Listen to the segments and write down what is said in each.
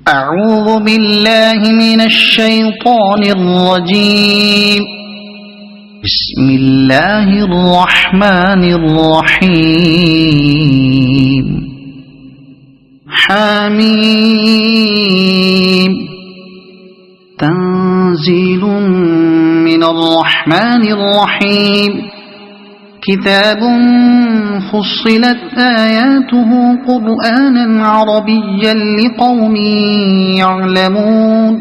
أعوذ بالله من الشيطان الرجيم. بسم الله الرحمن الرحيم. حميم. تنزيل من الرحمن الرحيم. كتاب فصلت آياته قرآنا عربيا لقوم يعلمون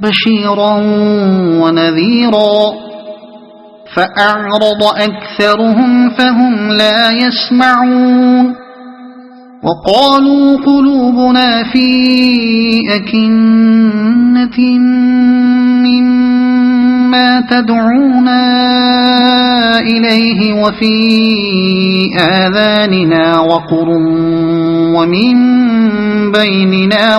بشيرا ونذيرا فأعرض أكثرهم فهم لا يسمعون وقالوا قلوبنا في أكنة مما تدعونا إليه وفي آذاننا وقر ومن بيننا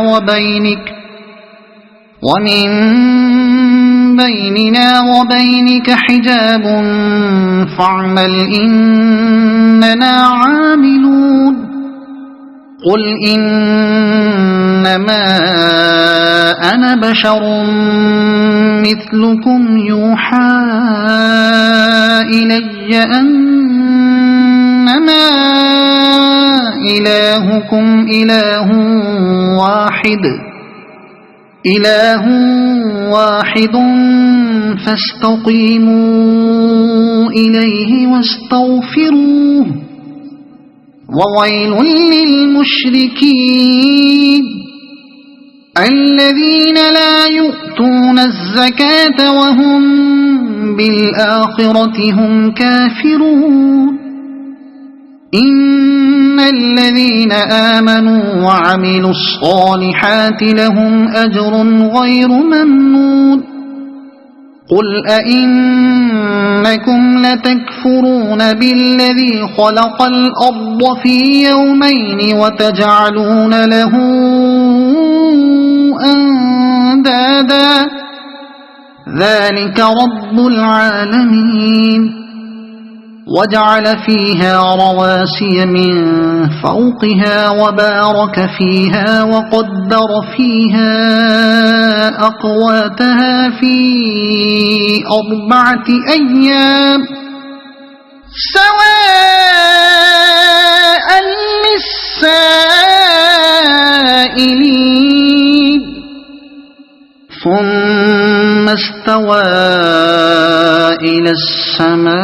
وبينك حجاب فاعمل إننا عاملون. قل إنما أنا بشر مثلكم يوحى إلي أنما إلهكم إله واحد فاستقيموا إليه واستغفروه وويل للمشركين الذين لا يؤتون الزكاة وهم بالآخرة هم كافرون. إن الذين آمنوا وعملوا الصالحات لهم أجر غير ممنون. قل أئنكم لتكفرون بالذي خلق الأرض في يومين وتجعلون له أندادا ذلك رب العالمين. وجعل فيها رواسي من فوقها وبارك فيها وقدر فيها أقواتها في 4 أيام سواء للسائلين. ثم استوى إلى السماء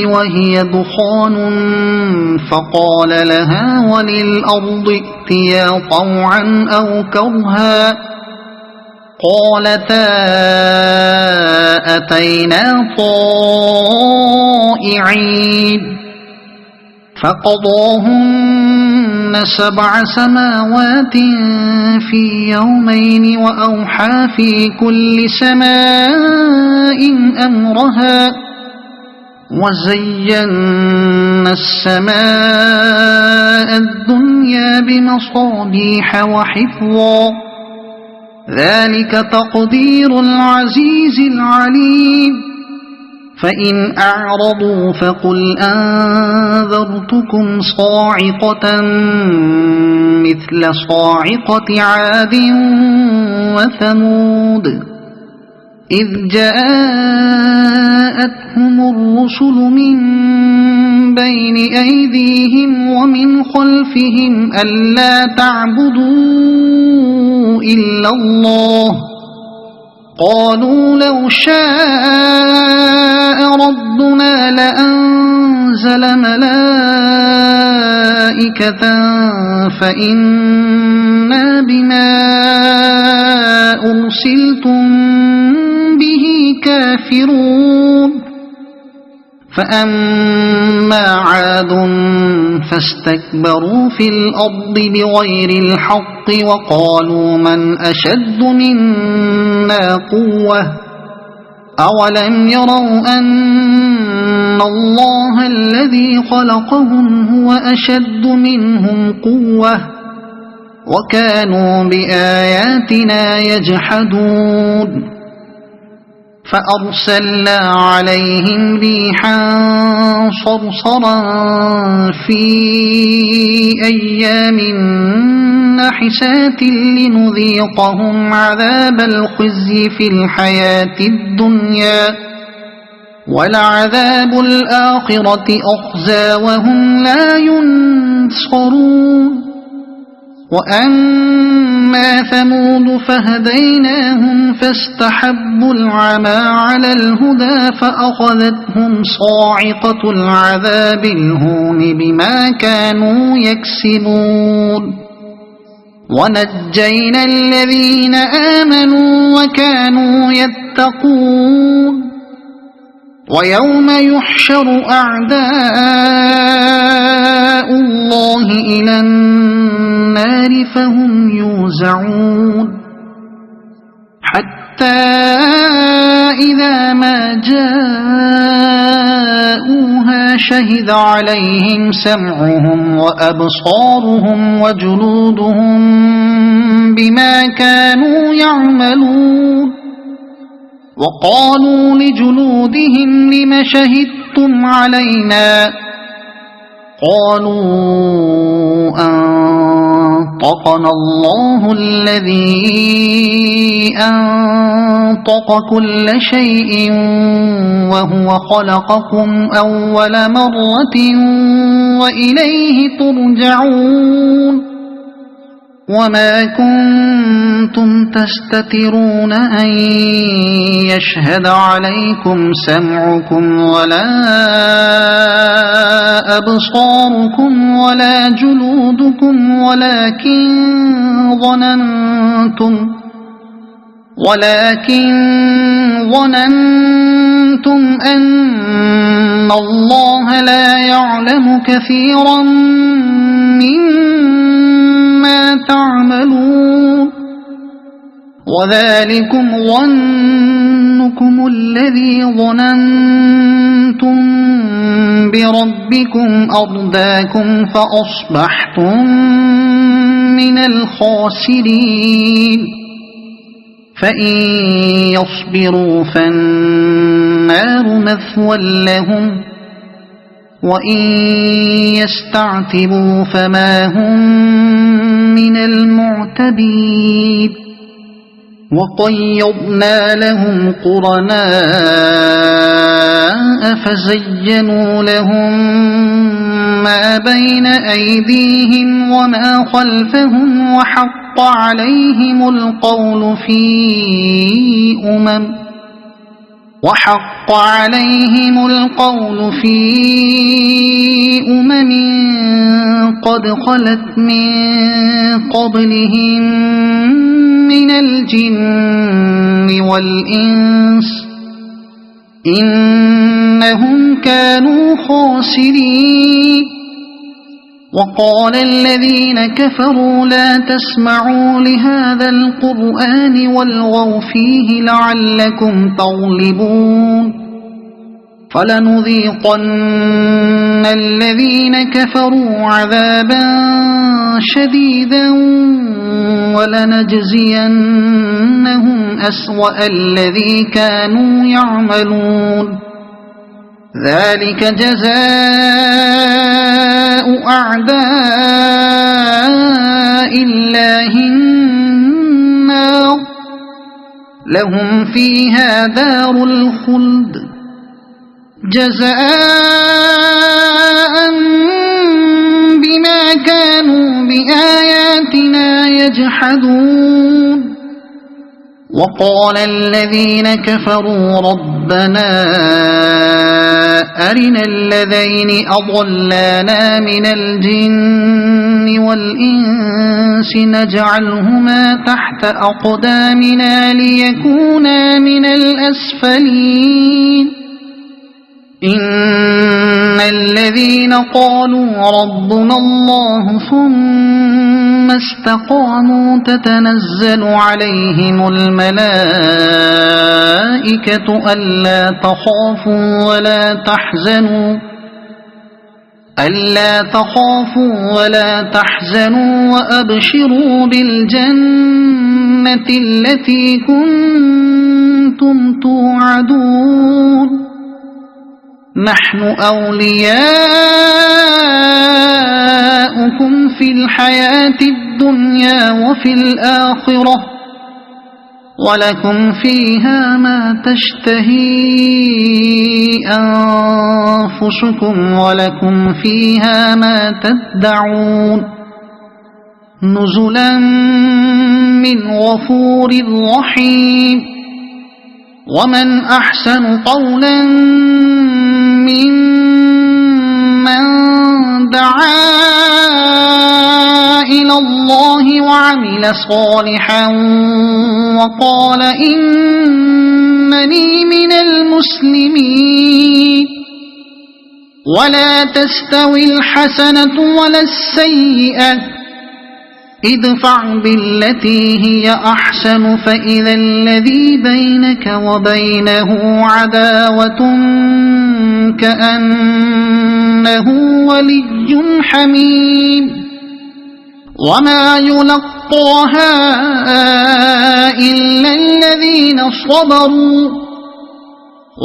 وهي دخان فقال لها وللأرض ائتيا طوعا أو كرها قالتا أتينا طائعين. فقضاهن 7 سماوات في يومين وأوحى في كل سماء أمرها وزينا السماء الدنيا بمصابيح وحفظا ذلك تقدير العزيز العليم. فإن أعرضوا فقل أنذرتكم صاعقة مثل صاعقة عاد وثمود إذ جاءتهم الرسل من بين أيديهم ومن خلفهم ألا تعبدوا إلا الله قالوا لو شاء ربنا لأنزل ملائكة فإنا بما أرسلتم به كافرون. فأما عاد فاستكبروا في الأرض بغير الحق وقالوا من أشد منا قوة أولم يروا أن الله الذي خلقهم هو أشد منهم قوة وكانوا بآياتنا يجحدون. فأرسلنا عليهم ريحا صرصرا في أيام باحسات لنذيقهم عذاب الخزي في الحياة الدنيا ولعذاب الآخرة أخزى وهم لا ينصرون وأما ثمود فهديناهم فاستحبوا العمى على الهدى فأخذتهم صاعقة العذاب الهون بما كانوا يكسبون ونجينا الذين آمنوا وكانوا يتقون ويوم يحشر أعداء الله إلى النار فهم يوزعون حتى إذا ما جاءوها شهد عليهم سمعهم وأبصارهم وجلودهم بما كانوا يعملون وقالوا لجلودهم لم شهدتم علينا قالوا أنطقنا الله الذي أنطق كل شيء وهو خلقكم أول مرة وإليه ترجعون وما كنتم تستترون أن يشهد عليكم سمعكم ولا أبصاركم ولا جلودكم ولكن ظننتم أن الله لا يعلم كثيرا مما تعملون وذلكم ظنكم الذي ظننتم بربكم أرداكم فأصبحتم من الخاسرين فإن يصبروا فالنار مثوى لهم وإن يستعتبوا فما هم من المعتبين وقيضنا لهم قرناء فزينوا لهم ما بين أيديهم وما خلفهم وحق عليهم القول في أمم قد خلت من قبلهم من الجن والإنس إنهم كانوا خاسرين وقال الذين كفروا لا تسمعوا لهذا القرآن والغوا فيه لعلكم تغلبون فلنذيقن الذين كفروا عذابا شديدا ولنجزينهم أسوأ الذي كانوا يعملون ذلك جزاء أعداء الله النار لهم فيها دار الخلد جزاء بما كانوا بآياتنا يجحدون وقال الذين كفروا ربنا أرنا الذين أضلانا من الجن والإنس نجعلهما تحت أقدامنا ليكونا من الأسفلين إن الذين قالوا ربنا الله ثم استقاموا تتنزل عليهم الملائكة ألا تخافوا ولا تحزنوا وأبشروا بالجنة التي كنتم توعدون نحن أولياؤكم في الحياة الدنيا وفي الآخرة ولكم فيها ما تشتهي أنفسكم ولكم فيها ما تدعون نزلا من غفور رحيم ومن أحسن قولا ممن دعا إلى الله وعمل صالحا وقال إنني من المسلمين ولا تستوي الحسنة ولا السيئة ادفع بالتي هي أحسن فإذا الذي بينك وبينه عداوة كأنه ولي حميم وما يلقاها إلا الذين صبروا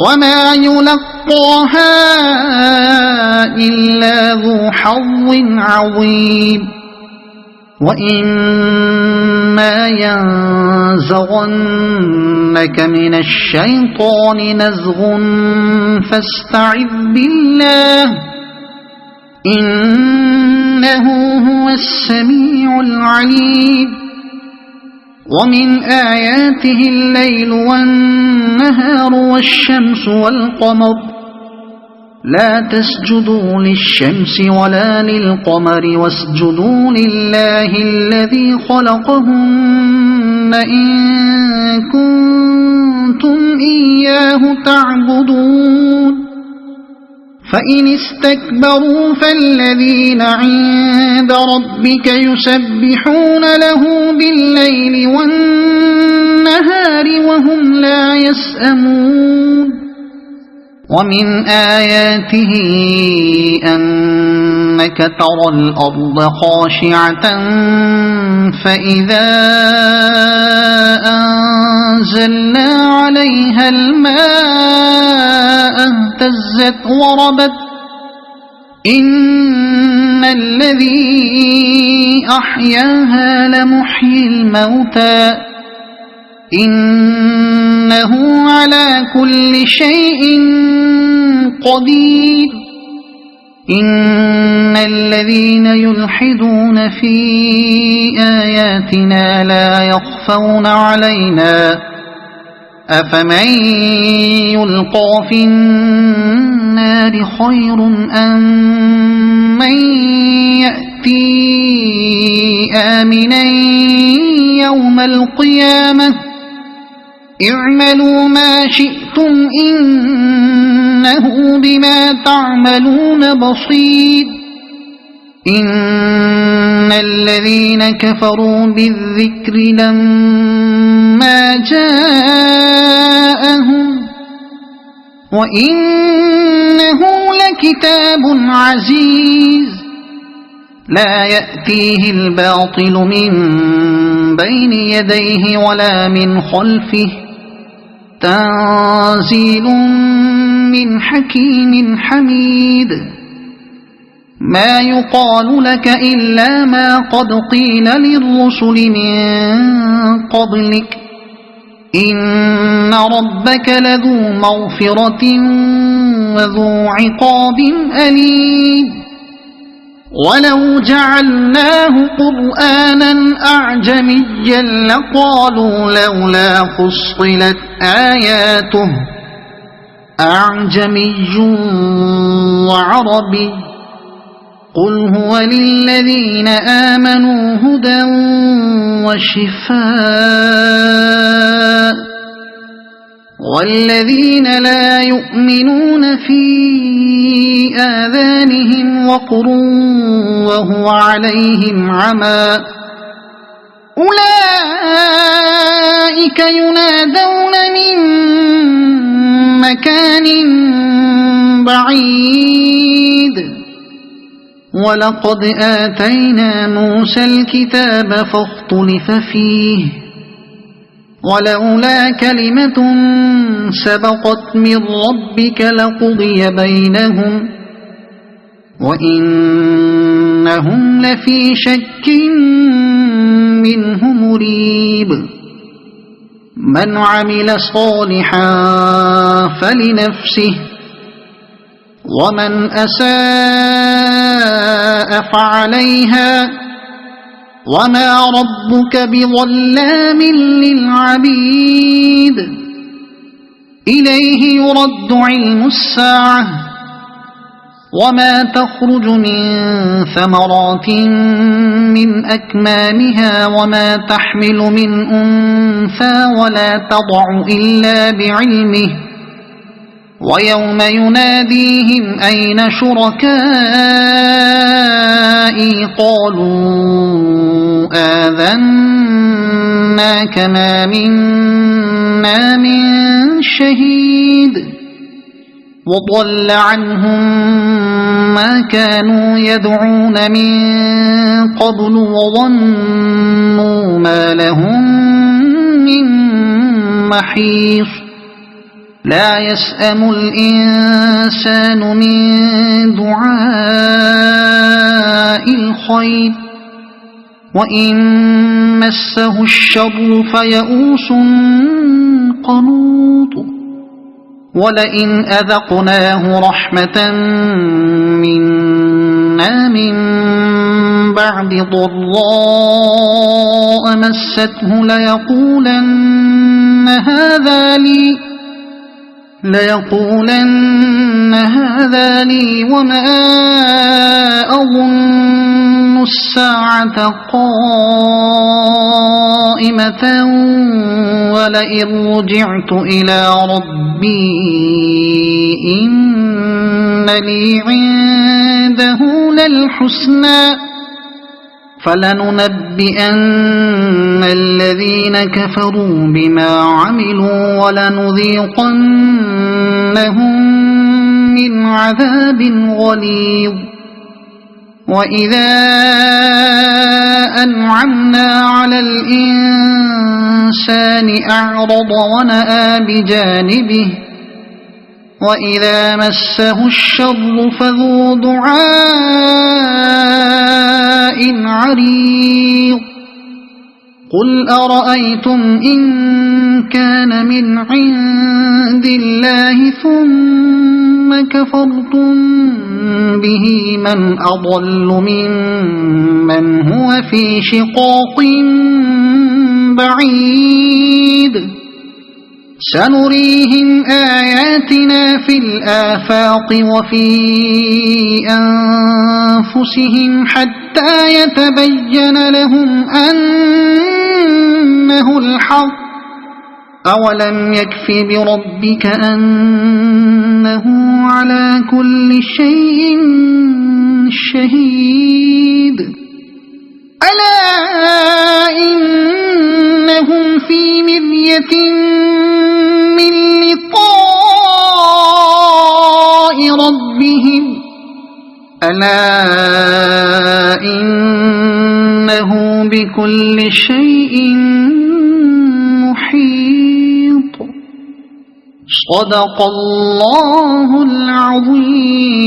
وما يلقاها إلا ذو حظ عظيم وإما ينزغنك من الشيطان نزغ فاستعذ بالله إنه هو السميع العليم ومن آياته الليل والنهار والشمس والقمر لا تسجدوا للشمس ولا للقمر واسجدوا لله الذي خلقهن إن كنتم إياه تعبدون فإن استكبروا فالذين عند ربك يسبحون له بالليل والنهار وهم لا يسأمون ومن آياته أنك ترى الأرض خاشعة فإذا أنزلنا عليها الماء اهتزت وربت إن الذي أحياها لمحيي الموتى إنه على كل شيء قدير إن الذين يلحدون في آياتنا لا يخفون علينا أفمن يلقى في النار خير أم من يأتي آمنا يوم القيامة اعملوا ما شئتم إنه بما تعملون بصير إن الذين كفروا بالذكر لما جاءهم وإنه لكتاب عزيز لا يأتيه الباطل من بين يديه ولا من خلفه تنزيل من حكيم حميد ما يقال لك إلا ما قد قيل للرسل من قبلك إن ربك لذو مغفرة وذو عقاب أليم ولو جعلناه قرآنا أعجميا لقالوا لولا فصلت آياته أعجمي وعربي قل هو للذين آمنوا هدى وشفاء والذين لا يؤمنون في آذانهم وقر وهو عليهم عمى أولئك ينادون من مكان بعيد ولقد آتينا موسى الكتاب فاختلف فيه ولولا كلمة سبقت من ربك لقضي بينهم وإنهم لفي شك يريب من عمل صالحا فلنفسه ومن أساء فعليها وما ربك بظلام للعبيد إليه يرد علم الساعة وما تخرج من ثمرات من أكمامها وما تحمل من أنثى ولا تضع إلا بعلمه ويوم يناديهم أين شركائي قالوا آذناك ما منا من شهيد وضل عنهم ما كانوا يدعون من قبل وظنوا ما لهم من محيص لا يسأم الإنسان من دعاء الخير وإن مسه الشر فيئوس قنوط ولئن أذقناه رحمة منا من بعد ضراء مسته ليقولن هذا لي وما أظن الساعة قائمة ولئن رجعت إلى ربي إن لي عنده للحسنى فلننبئن الذين كفروا بما عملوا ولنذيقنهم من عذاب غليظ وإذا أنعمنا على الإنسان أعرض ونأى بجانبه وإذا مسه الشر فذو دعاء عريض قل أرأيتم إن كان من عند الله ثم كفرتم به من أضل ممن هو في شقاق بعيد سنريهم آياتنا في الآفاق وفي أنفسهم حتى يتبين لهم أنه الحق أولم يكف بربك أنه على كل شيء شهيد ألا إنهم في مرية من لقاء ربهم ألا إنه بكل شيء محيط صدق الله العظيم.